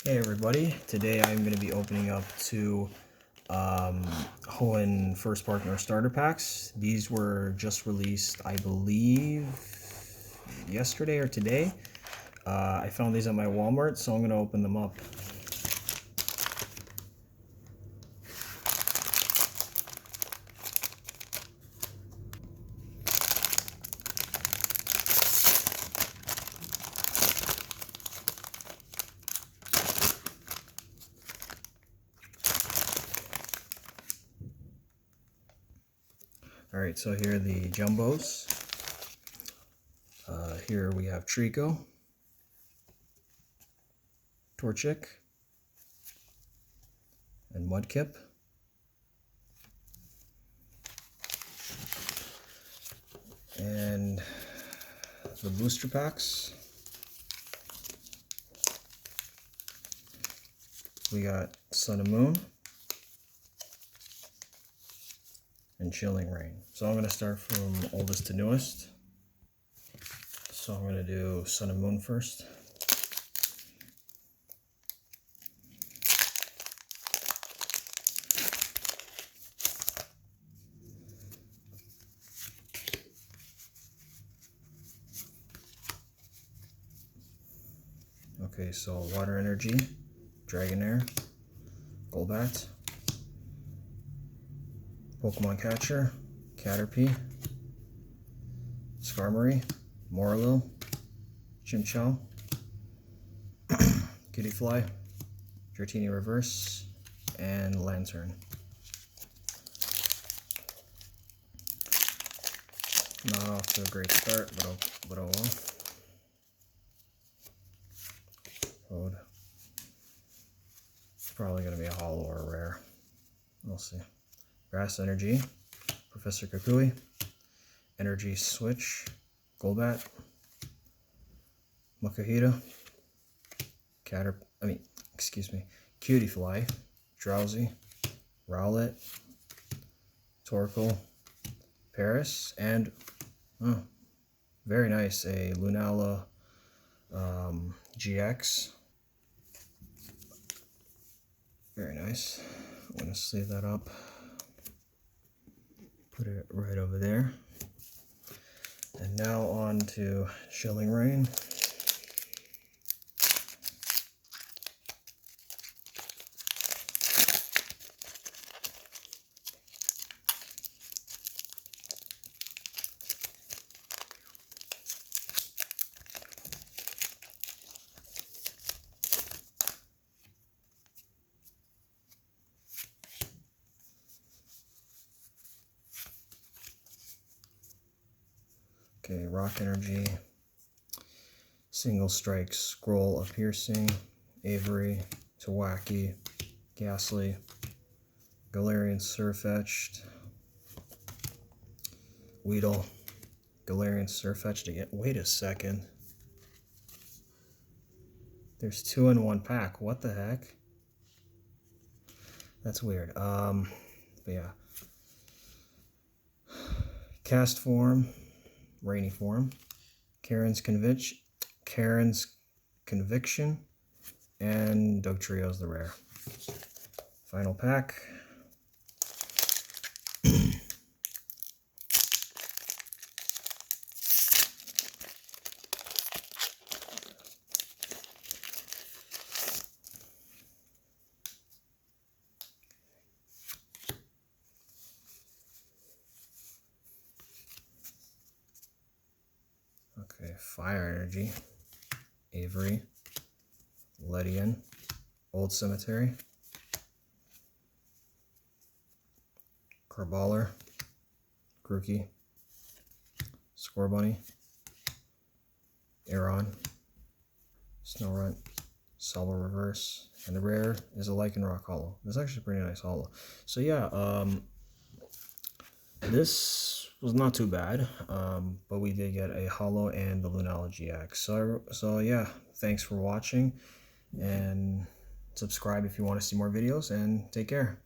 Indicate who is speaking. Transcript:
Speaker 1: Hey everybody, today I'm going to be opening up two Hoenn First Partner Starter Packs. These were just released, I believe, yesterday or today. I found these at my Walmart, so I'm going to open them up. Alright, so here are the Jumbos. Here we have Trico, Torchic, and Mudkip. And the booster packs. We got Sun and Moon and Chilling Reign. So I'm going to start from oldest to newest. So I'm going to do Sun and Moon first. Okay, so Water Energy, Dragonair, Golbat, Pokemon Catcher, Caterpie, Skarmory, Morlul, Chimchar, Kittyfly, Dratini Reverse, and Lantern. Not off to a great start, but oh well. Code. It's probably going to be a holo or a rare. We'll see. Grass Energy, Professor Kukui, Energy Switch, Golbat, Mukahita, Cutiefly, Drowsy, Rowlet, Torkoal, Paris, and very nice, a Lunala GX. Very nice. I'm going to sleeve that up. Put it right over there. And now on to Chilling Reign. Okay, Rock Energy, Single Strike, Scroll of Piercing, Avery, Tawaki, Ghastly, Galarian Surfetched, Weedle, Galarian Surfetched again. Wait a second. There's two in one pack. What the heck? That's weird. But yeah. Cast Form, Rainy Form, Karen's Conviction, and Dugtrio's the rare. Final pack. Okay, Fire Energy, Avery, Ledian, Old Cemetery, Carballer, Grookey, Scorbunny, Aeron, Snorunt, Solo Reverse, and the rare is a Lycanroc holo. It's actually a pretty nice holo. So yeah, this was not too bad, but we did get a holo and the Lunala GX. So yeah, thanks for watching, and subscribe if you want to see more videos, and take care.